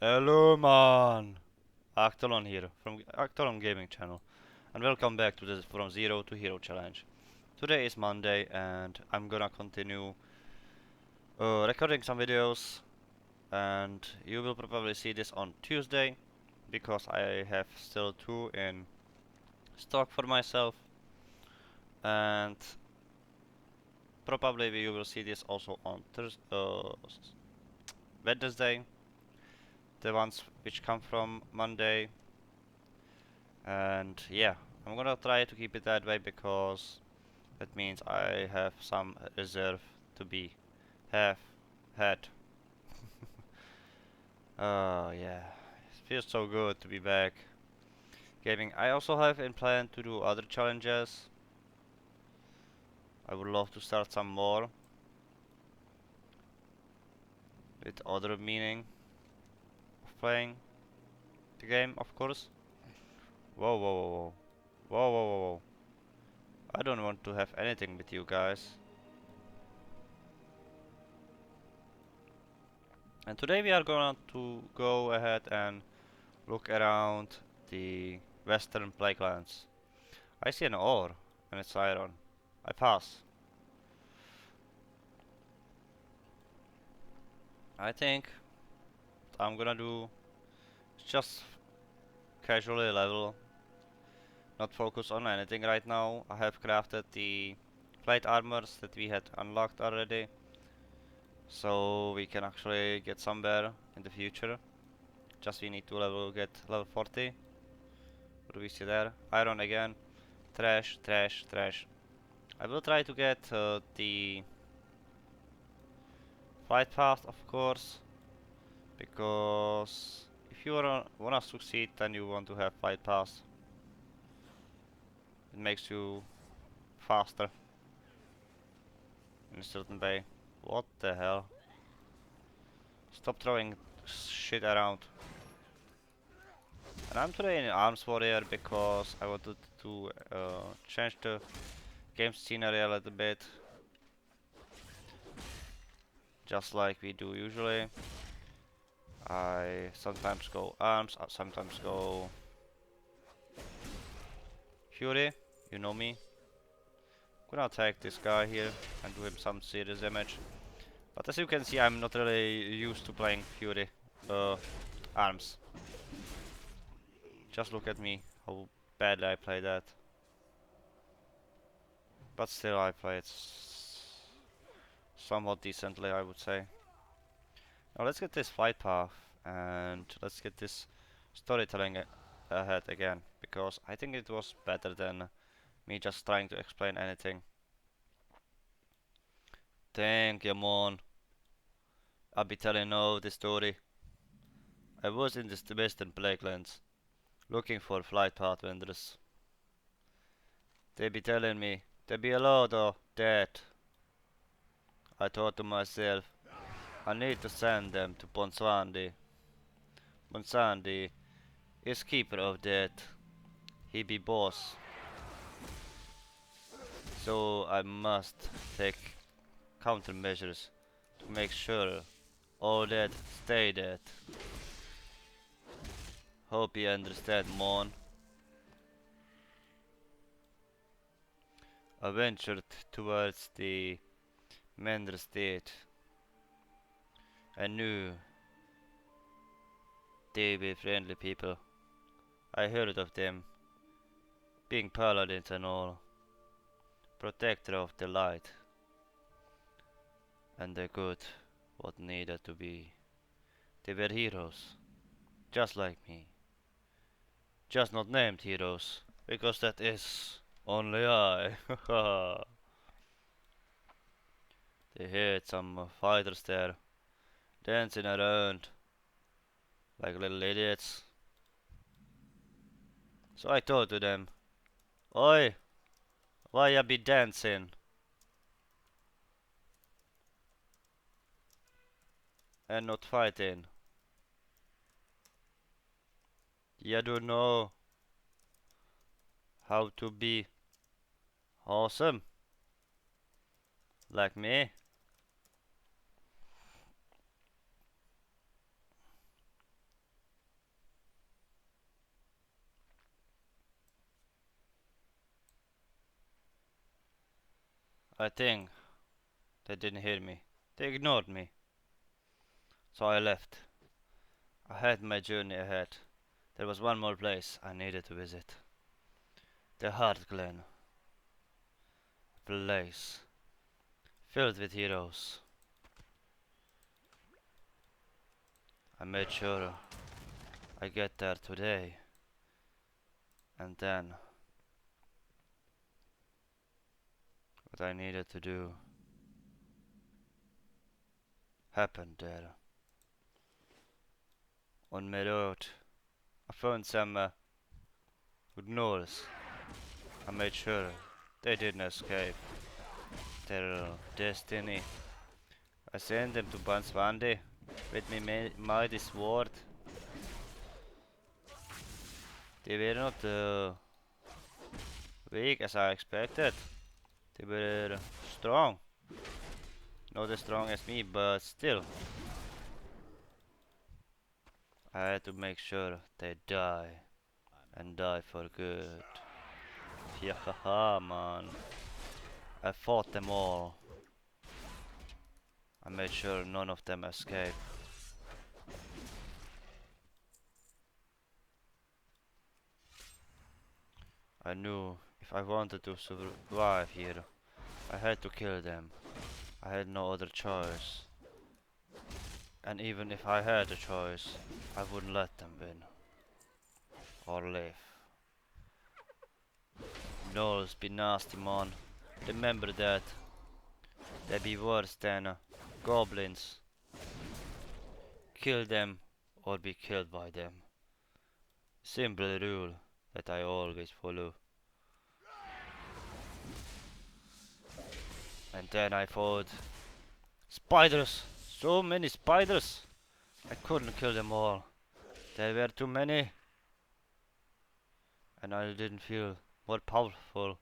Hello man! Actalon here from Actalon Gaming channel and welcome back to this From Zero to Hero challenge. Today is Monday and I'm gonna continue recording some videos, and you will probably see this on Tuesday because I have still two in stock for myself, and probably you will see this also on Wednesday, the ones which come from Monday. And yeah, I'm gonna try to keep it that way because that means I have some reserve to be have had. Yeah, it feels so good to be back gaming. I also have in plan to do other challenges. I would love to start some more with other meaning of playing the game, of course. Whoa, whoa, whoa, whoa, whoa, whoa, whoa, whoa. I don't want to have anything with you guys. And today we are going to go ahead and look around the western playgrounds. I see an ore and it's iron. I pass. I think what I'm gonna do is just casually level, not focus on anything right now. I have crafted the plate armors that we had unlocked already, so we can actually get somewhere in the future. Just we need to get level 40. What do we see there? Iron again. Trash, trash, trash. I will try to get the flight path, of course, because if you wanna succeed, then you want to have flight path. It makes you faster in a certain way. What the hell? Stop throwing shit around. And I'm today in Arms Warrior because I wanted to change the game scenery a little bit, just like we do usually. I sometimes go Arms, I sometimes go Fury, you know me. Gonna attack this guy here and do him some serious damage. But as you can see, I'm not really used to playing Fury Arms. Just look at me, how badly I play that. But still, I play it somewhat decently, I would say. Now let's get this flight path and let's get this storytelling ahead again, because I think it was better than me just trying to explain anything. Thank you, Mon. I'll be telling now the story. I was in the western Blakelands, looking for flight path vendors. They be telling me there be a lot of that. I thought to myself, I need to send them to Ponsandi. Ponsandi is keeper of that. He be boss. So I must take countermeasures to make sure all that stay dead. Hope you understand, Mon. I ventured towards the Mender State. I knew they were friendly people. I heard of them being paladins and all, protector of the light, and the good what needed to be. They were heroes, just like me. Just not named heroes, because that is only I. They had some fighters there, dancing around like little idiots. So I told to them, Oi, why ya be dancing and not fighting? Ya don't know how to be awesome like me. I think they didn't hear me. They ignored me. So I left. I had my journey ahead. There was one more place I needed to visit. The Heart Glen. A place filled with heroes. I made sure I get there today. And then what I needed to do happened there. On my road, I found some gnolls. I made sure they didn't escape their destiny. I sent them to Banswandi with my mighty sword. They were not weak as I expected. They were strong. Not as strong as me, but still. I had to make sure they die. And die for good. Yahaha, man. I fought them all. I made sure none of them escaped. I knew if I wanted to survive here, I had to kill them. I had no other choice. And even if I had a choice, I wouldn't let them win. Or live. Gnolls be nasty, man. Remember that. They be worse than goblins. Kill them or be killed by them. Simple rule that I always follow. And then I fought spiders. So many spiders. I couldn't kill them all. There were too many. And I didn't feel more powerful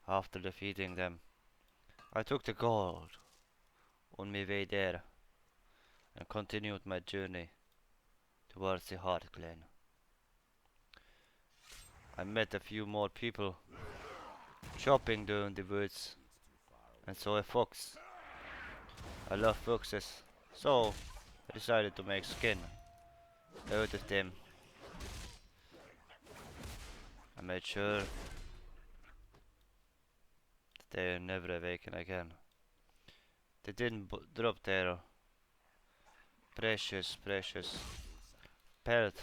after defeating them. I took the gold on my way there and continued my journey towards the Heart Glen. I met a few more people chopping down the woods and saw a fox. I love foxes, so I decided to make skin out of them. I made sure that they never awaken again. They didn't drop their precious pelt,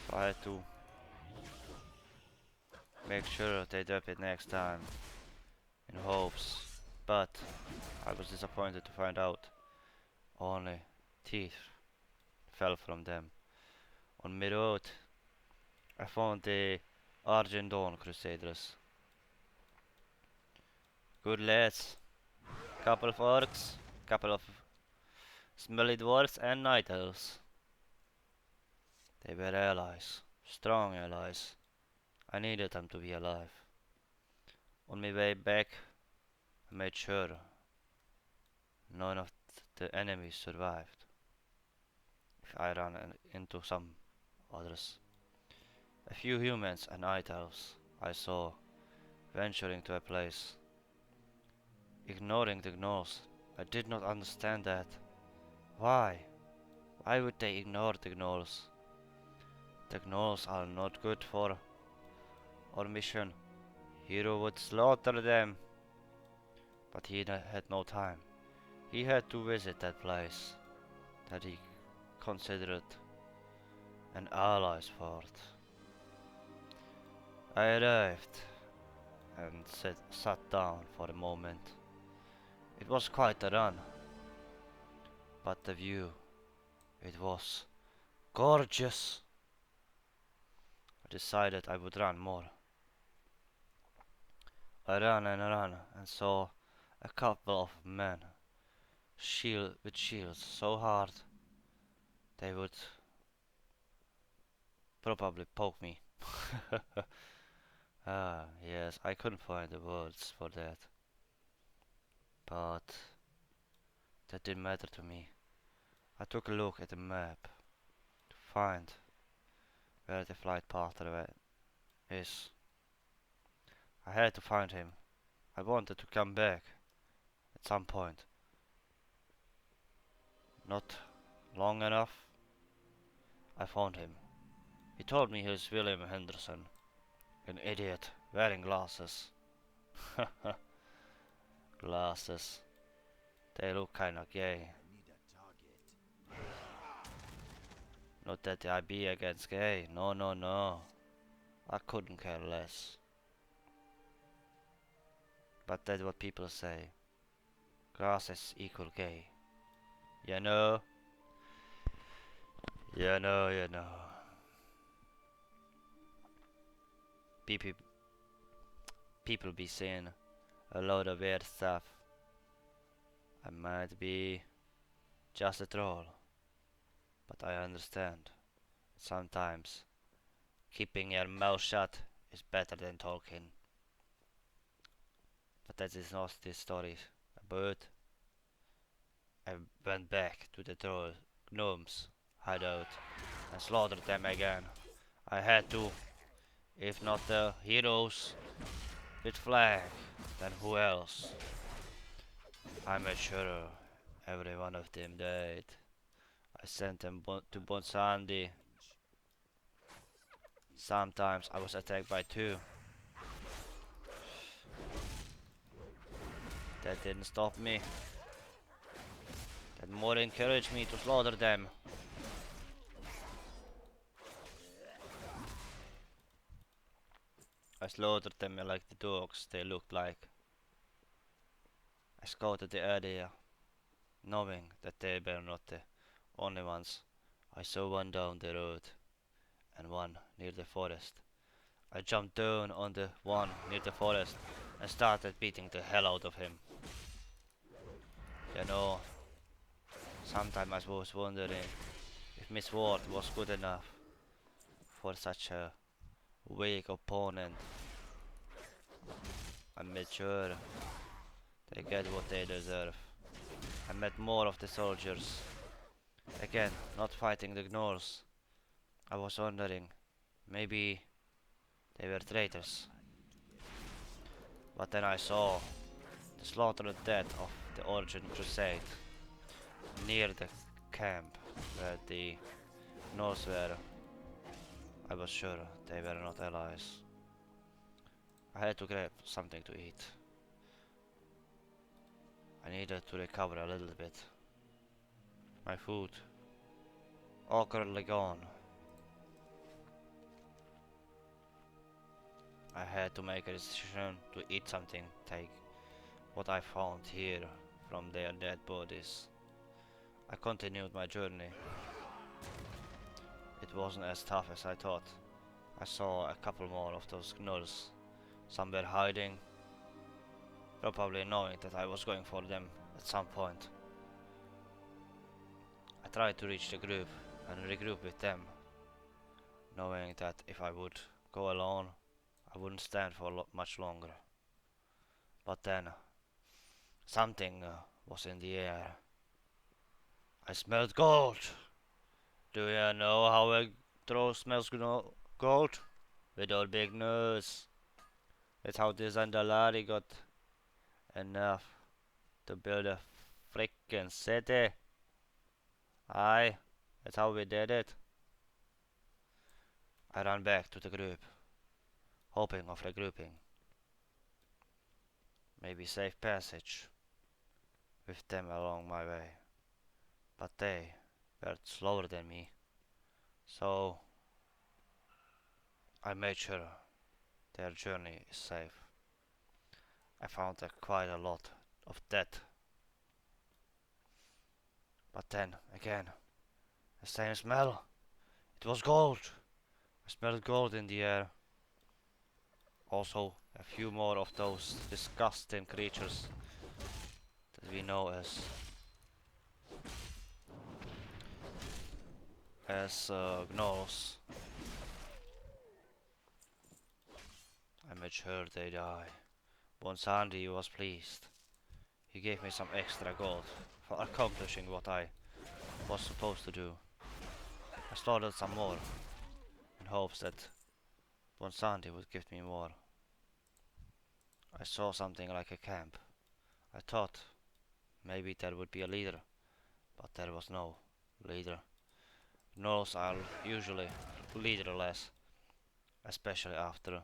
so I had to make sure they drop it next time in hopes, but I was disappointed to find out only teeth fell from them. On my road, I found the Argent Dawn Crusaders. Good lads, couple of orcs, couple of smelly dwarves and night elves. They were allies, strong allies. I needed them to be alive. On my way back, I made sure none of the enemies survived. If I ran into some others. A few humans and night elves I saw venturing to a place, ignoring the gnolls. I did not understand that. Why? Why would they ignore the gnolls? The gnolls are not good for our mission. Hero would slaughter them. But he had no time. He had to visit that place that he considered an ally's fort. I arrived and sat down for a moment. It was quite a run, but the view, it was gorgeous. I decided I would run more. I ran and saw a couple of men with shields so hard they would probably poke me. Ah, yes, I couldn't find the words for that. But that didn't matter to me. I took a look at the map to find where the flight path is. I had to find him. I wanted to come back at some point. Not long enough. I found him. He told me he was William Henderson, an idiot wearing glasses. Glasses. They look kinda gay. Not that I be against gay. No, no, no. I couldn't care less. But that's what people say. Glasses equal gay. You know? You know, you know. People, people be saying a lot of weird stuff. I might be just a troll. But I understand. Sometimes keeping your mouth shut is better than talking. But that is not this story. But I went back to the troll gnomes hideout and slaughtered them again. I had to. If not the heroes with flag, then who else? I made sure every one of them died. I sent them to Bonsandi. Sometimes I was attacked by two. That didn't stop me. That more encouraged me to slaughter them. I slaughtered them like the dogs they looked like. I scouted the area, knowing that they were not the only ones. I saw one down the road and one near the forest. I jumped down on the one near the forest and started beating the hell out of him. You know, sometimes I was wondering if Miss Ward was good enough for such a weak opponent. I made sure they get what they deserve. I met more of the soldiers. Again, not fighting the gnolls. I was wondering, maybe they were traitors. But then I saw the slaughtered dead of the Origin Crusade near the camp where the gnolls were. I was sure they were not allies. I had to grab something to eat. I needed to recover a little bit. My food, awkwardly gone. I had to make a decision to eat something, take what I found here from their dead bodies. I continued my journey. It wasn't as tough as I thought. I saw a couple more of those gnolls. Some were hiding, probably knowing that I was going for them at some point. I tried to reach the group and regroup with them, knowing that if I would go alone, I wouldn't stand for much longer. But then, something was in the air. I smelled gold! Do you know how a troll smells gold? With our big nose. That's how the Zandalari got enough to build a frickin' city. Aye, that's how we did it. I ran back to the group, hoping of regrouping. Maybe safe passage with them along my way. But they were slower than me, so I made sure their journey is safe. I found quite a lot of death. But then, again, the same smell. It was gold. I smelled gold in the air. Also, a few more of those disgusting creatures that we know as gnolls. I made sure they die. Bonsandi was pleased. He gave me some extra gold for accomplishing what I was supposed to do. I slaughtered some more in hopes that Bonsandi would give me more. I saw something like a camp. I thought maybe there would be a leader, but there was no leader. Gnolls are usually leaderless, especially after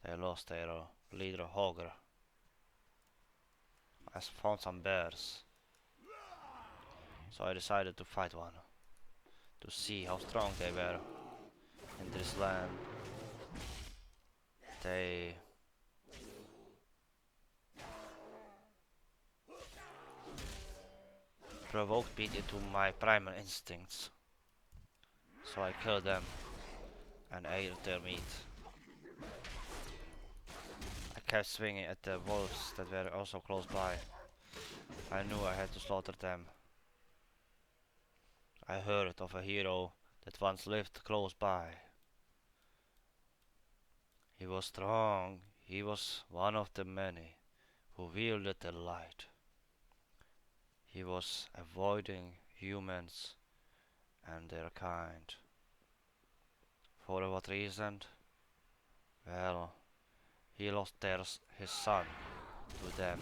they lost their leader Hogger. I found some bears, so I decided to fight one, to see how strong they were in this land. They provoked me into my primal instincts, so I killed them and ate their meat. I kept swinging at the wolves that were also close by. I knew I had to slaughter them. I heard of a hero that once lived close by. He was strong. He was one of the many who wielded the light. He was avoiding humans and their kind. For what reason? Well, he lost his son to them.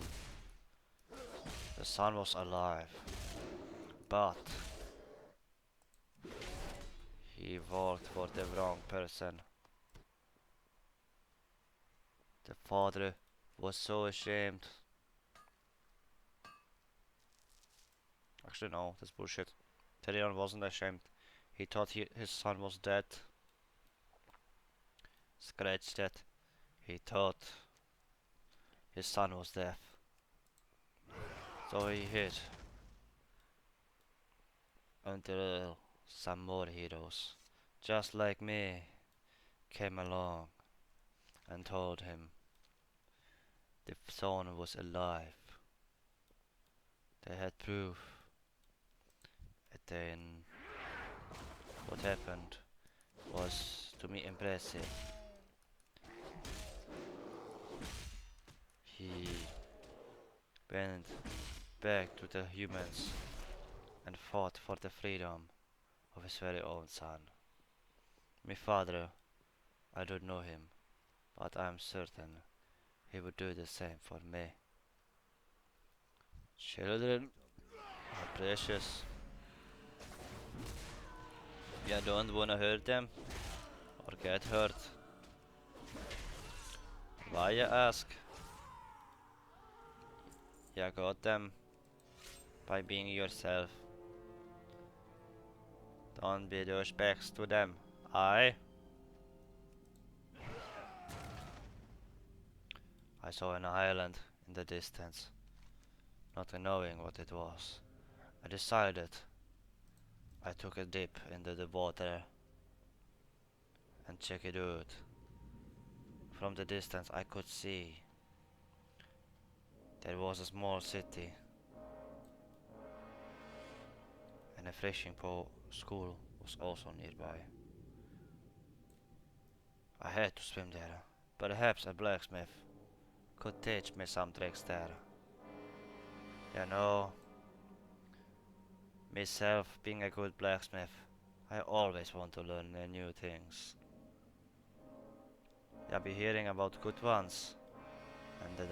The son was alive, but he worked for the wrong person. The father was so ashamed. Actually, no, that's bullshit. Tyrion wasn't ashamed. He thought his son was dead. Scratch that. He thought his son was dead. So he hid until some more heroes, just like me, came along and told him the son was alive. They had proof. And then what happened was to me impressive. He went back to the humans and fought for the freedom of his very own son. My father, I don't know him, but I am certain he would do the same for me. Children are precious. You don't wanna hurt them or get hurt. Why, you ask? You got them by being yourself. Don't be douchebags to them. I saw an island in the distance, not knowing what it was. I decided. I took a dip into the water and checked it out. From the distance I could see there was a small city and a fishing school was also nearby. I had to swim there. Perhaps a blacksmith could teach me some tricks there. You know, myself being a good blacksmith, I always want to learn new things. You'll be hearing about good ones, and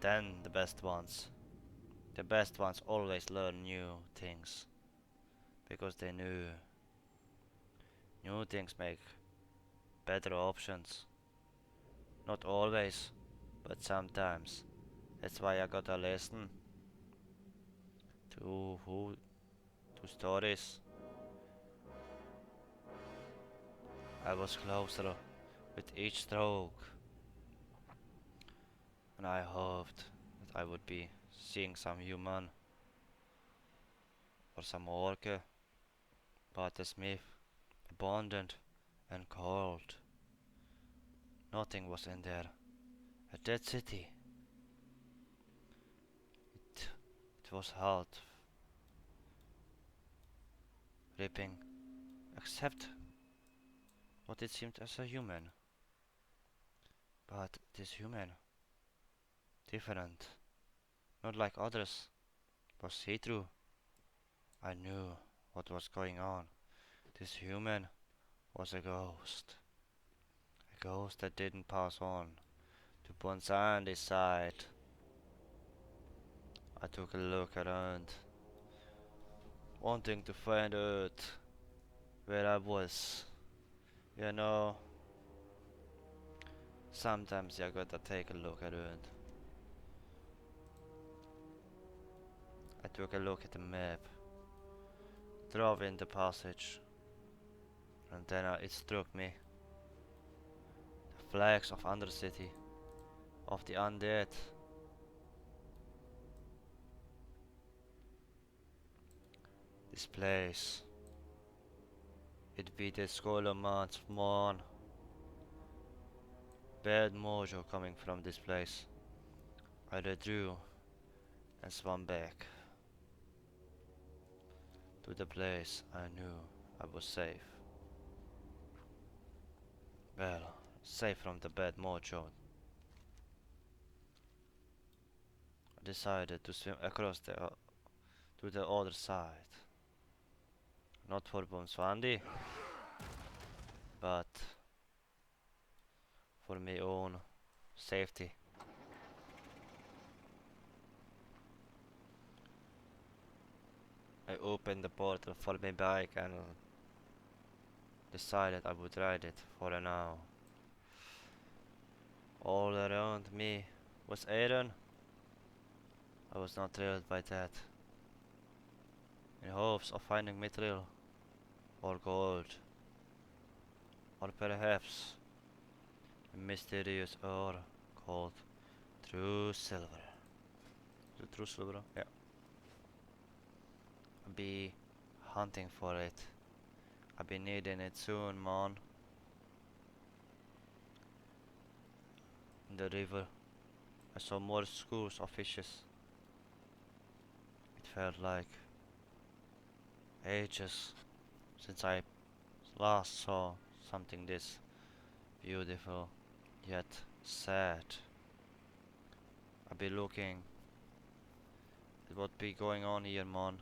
then the best ones. The best ones always learn new things, because they knew new things make better options. Not always, but sometimes. That's why I gotta listen to stories. I was closer with each stroke, and I hoped that I would be seeing some human or some orc, but the smith abandoned and cold. Nothing was in there. A dead city. It was hot, ripping, except what it seemed as a human. But this human, different, not like others, was see-through. I knew what was going on. This human was a ghost. A ghost that didn't pass on To Ponsandi's side. I took a look around, wanting to find out where I was. You know, sometimes you gotta take a look around. I took a look at the map, drove in the passage, and then it struck me. The flags of Undercity, of the Undead. This place. It be the Skoloman's Mon. Bad mojo coming from this place. I withdrew and swam back to the place I knew I was safe. Well, safe from the bad mojo. I decided to swim across to the other side. Not for Bonswandi, but for my own safety. I opened the portal for my bike and decided I would ride it for an hour. All around me was iron. I was not thrilled by that. In hopes of finding mithril or gold, or perhaps a mysterious ore called true silver. The true silver? Yeah. I'll be hunting for it. I'll be needing it soon, man. In the river, I saw more schools of fishes. It felt like ages since I last saw something this beautiful yet sad. I'll be looking at what be going on here, man.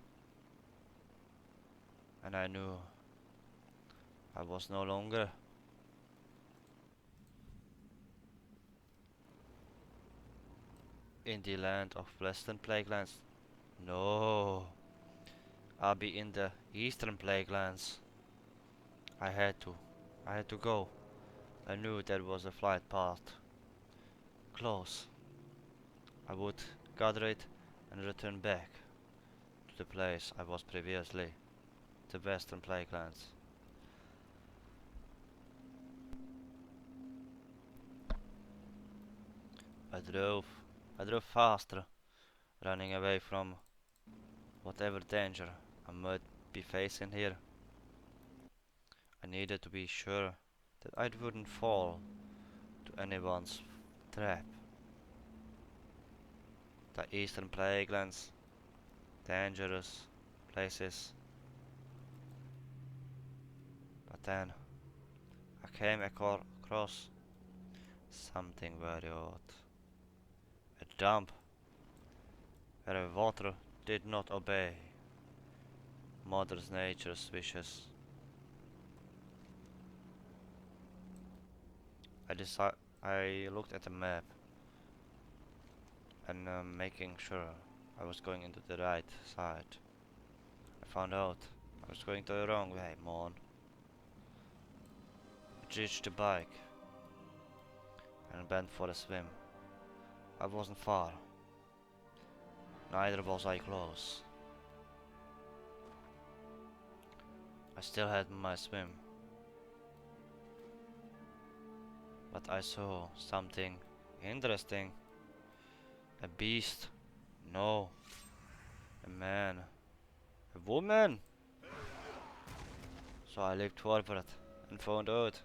And I knew I was no longer in the land of Western Plaguelands. No, I'll be in the Eastern Plaguelands. I had to. I had to go. I knew there was a flight path. Close. I would gather it and return back to the place I was previously, the Western Plaguelands. I drove. I drove faster, running away from whatever danger I might be facing here. I needed to be sure that I wouldn't fall to anyone's trap. The Eastern Plaguelands, dangerous places. But then I came across something very odd. A dump where water did not obey Mother Nature's wishes. I looked at the map and making sure I was going into the right side. I found out I was going the wrong way, mon. I reached the bike and went for a swim. I wasn't far. Neither was I close. I still had my swim. But I saw something interesting. A beast. No. A man. A woman. So I leaped forward and found out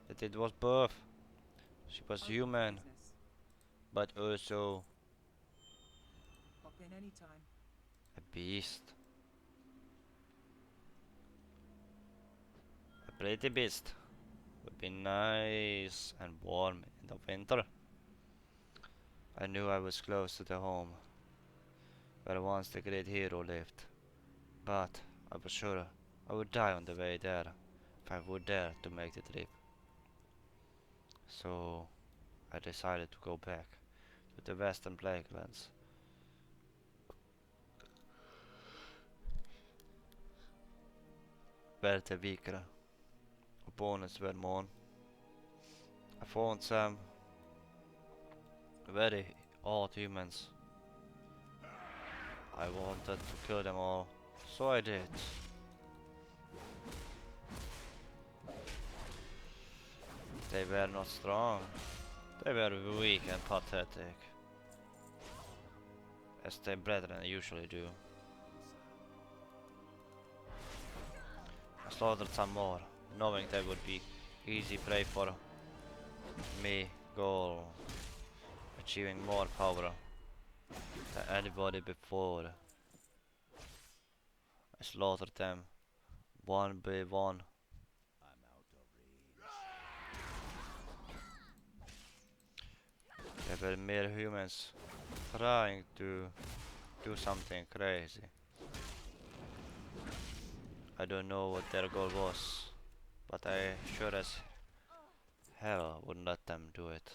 that it was both. She was human, but also Pop in anytime. a beast. A pretty beast. Would be nice and warm in the winter. I knew I was close to the home where once the great hero lived, but I was sure I would die on the way there if I would dare to make the trip. So I decided to go back to the western playgrounds, where the weaker opponents were more. I found some very odd humans. I wanted to kill them all, so I did. They were not strong, they were weak and pathetic, as their brethren usually do. I slaughtered some more, knowing they would be easy prey for me, goal, achieving more power than anybody before. I slaughtered them one by one. They were mere humans trying to do something crazy. I don't know what their goal was, but I sure as hell wouldn't let them do it.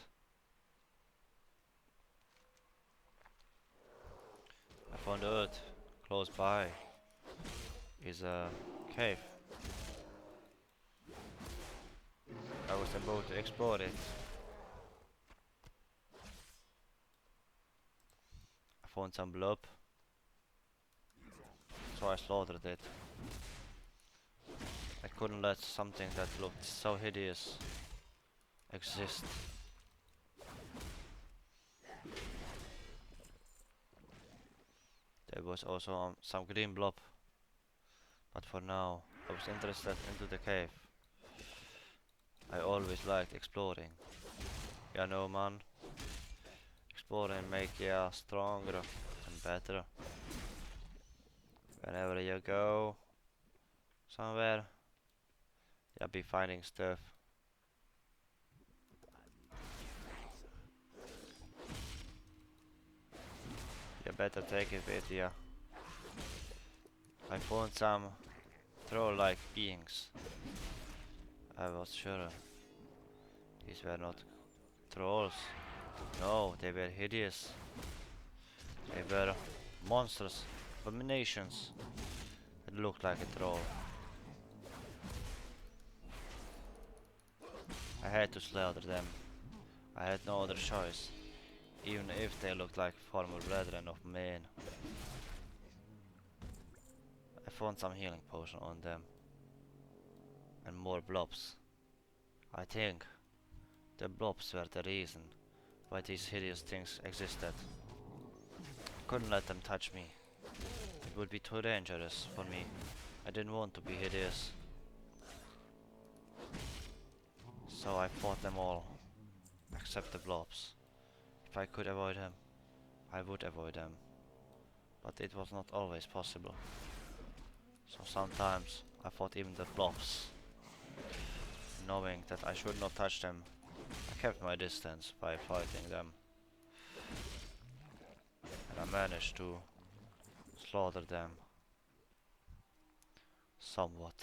I found out close by is a cave. I was about to explore it. I found some blob, so I slaughtered it. I couldn't let something that looked so hideous exist. There was also some green blob, but for now I was interested into the cave. I always liked exploring. You know, man, exploring make you stronger and better. Whenever you go somewhere, you'll be finding stuff. You better take it with you. I found some troll-like beings. I was sure these were not trolls. No, they were hideous. They were monsters, abominations that looked like a troll. I had to slaughter them. I had no other choice, even if they looked like former brethren of men. I found some healing potion on them, and more blobs. I think the blobs were the reason why these hideous things existed. I couldn't let them touch me. It would be too dangerous for me. I didn't want to be hideous. So I fought them all, except the blobs. If I could avoid them, I would avoid them. But it was not always possible. So sometimes I fought even the blobs. Knowing that I should not touch them, I kept my distance by fighting them. And I managed to slaughter them somewhat.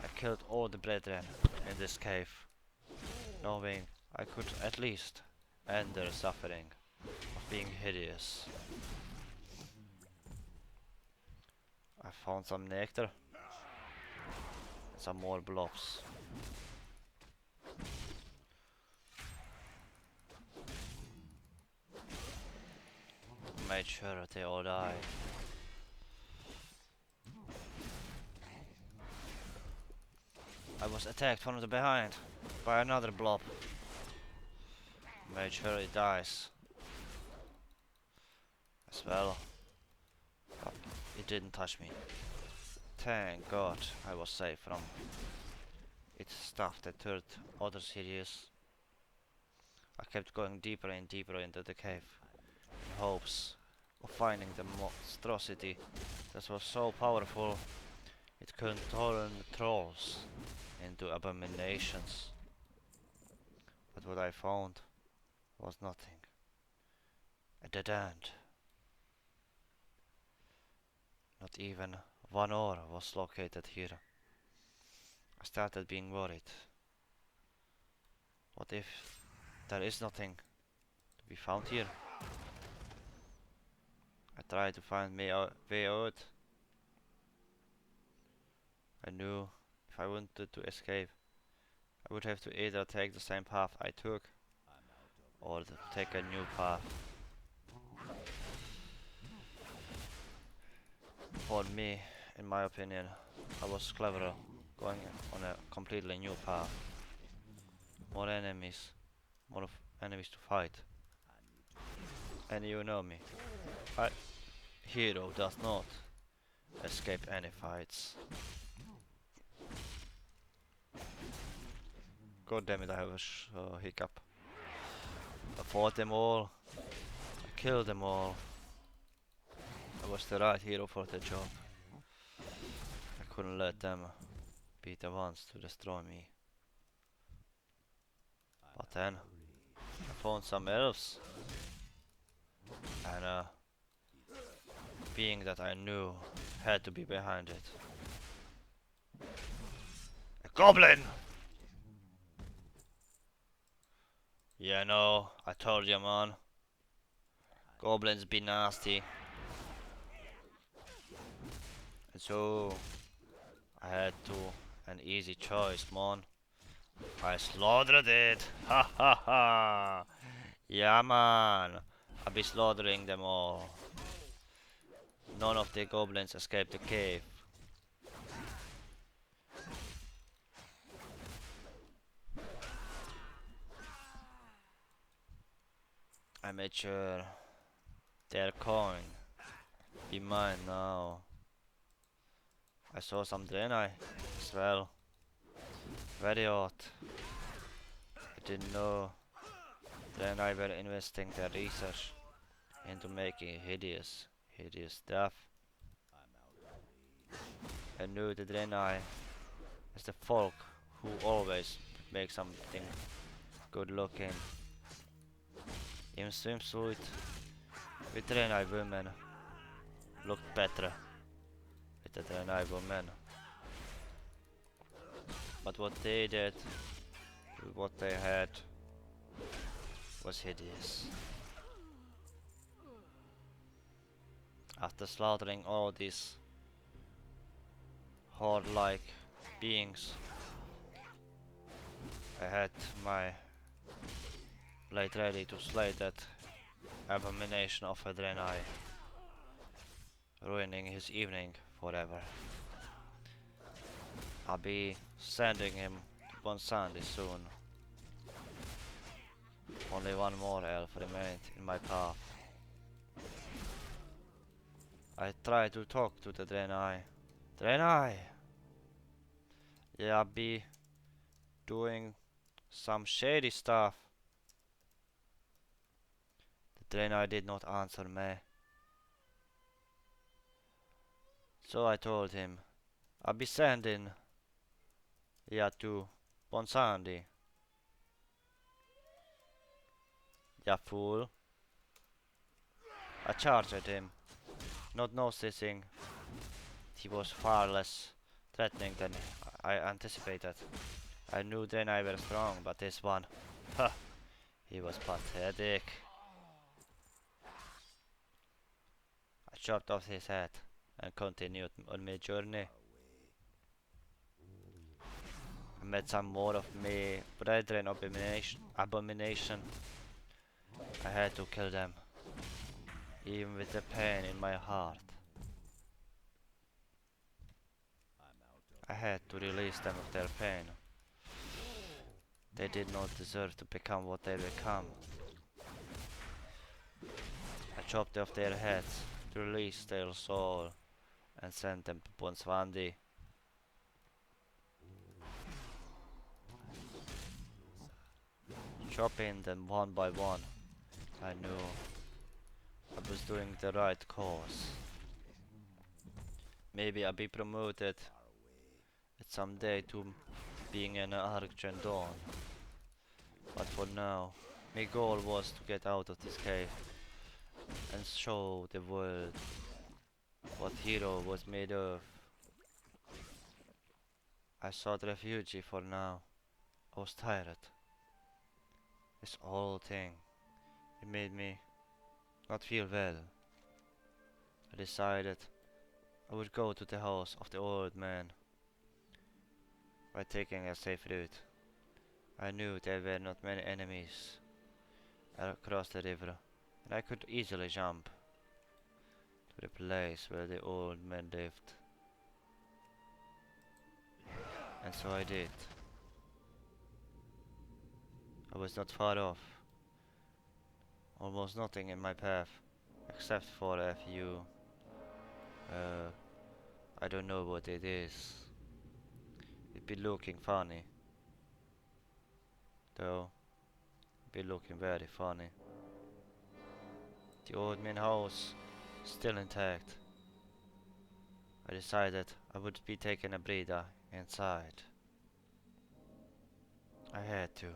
I killed all the brethren in this cave, knowing I could at least end their suffering of being hideous. I found some nectar and some more blobs. Made sure they all died. I was attacked from the behind by another blob. Made sure it dies as well, but it didn't touch me. Thank God I was safe from its stuff that turned others hideous. I kept going deeper and deeper into the cave in hopes of finding the monstrosity that was so powerful it could turn trolls into abominations. But what I found was nothing. A dead end. Not even one ore was located here. I started being worried. What if there is nothing to be found here? I tried to find way out. I knew if I wanted to escape, I would have to either take the same path I took, or take a new path. For me, in my opinion, I was cleverer going on a completely new path. More enemies, enemies to fight. And you know me, a hero does not escape any fights. God damn it, I have a hiccup. I fought them all, I killed them all. I was the right hero for the job. I couldn't let them be the ones to destroy me. But then, I found some elves. And a being that I knew had to be behind it. A goblin! Yeah, no, I told you, man. Goblins be nasty. And so, I had an easy choice, man. I slaughtered it! Ha ha ha! Yeah, man! I'll be slaughtering them all. None of the goblins escaped the cave. I made sure their coin be mine now. I saw some Draenei as well. Very odd. I didn't know Draenei were investing their research into making hideous stuff. I knew the Draenei as the folk who always make something good looking. Even swimsuit with Draenei women looked better with the Draenei women. But what they did, with what they had, was hideous. After slaughtering all these horde-like beings, I had my blade ready to slay that abomination of a Draenei, ruining his evening forever. I'll be sending him to Bonsandi soon. Only one more elf remained in my path. I tried to talk to the Draenei. Draenei! Yeah, I'll be doing some shady stuff. The Draenei did not answer me. So I told him, I'll be sending to Bonsandi. Yeah, fool. I charged at him, not noticing he was far less threatening than I anticipated. I knew then I were strong, but this one, ha, he was pathetic. I chopped off his head and continued on my journey. I met some more of my brethren abomination. I had to kill them, even with the pain in my heart. I had to release them of their pain. They did not deserve to become what they become. I chopped off their heads to release their soul and sent them to Bonswandi. Chopping them one by one, I knew I was doing the right cause. Maybe I'll be promoted someday to being an Argent Dawn. But for now, my goal was to get out of this cave and show the world what hero was made of. I sought refuge for now. I was tired. This whole thing, it made me not feel well. I decided I would go to the house of the old man by taking a safe route. I knew there were not many enemies across the river, and I could easily jump to the place where the old man lived. And so I did. I was not far off, almost nothing in my path, except for a few, uh, I don't know what it is. It'd be looking funny, though, it'd be looking very funny. The old man house, still intact. I decided I would be taking a breather inside. I had to.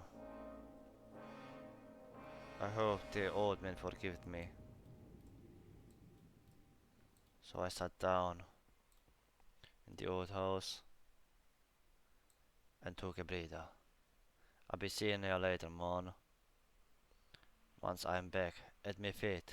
I hope the old man forgave me. So I sat down in the old house and took a breather. I'll be seeing you later, man. Once I'm back at my feet.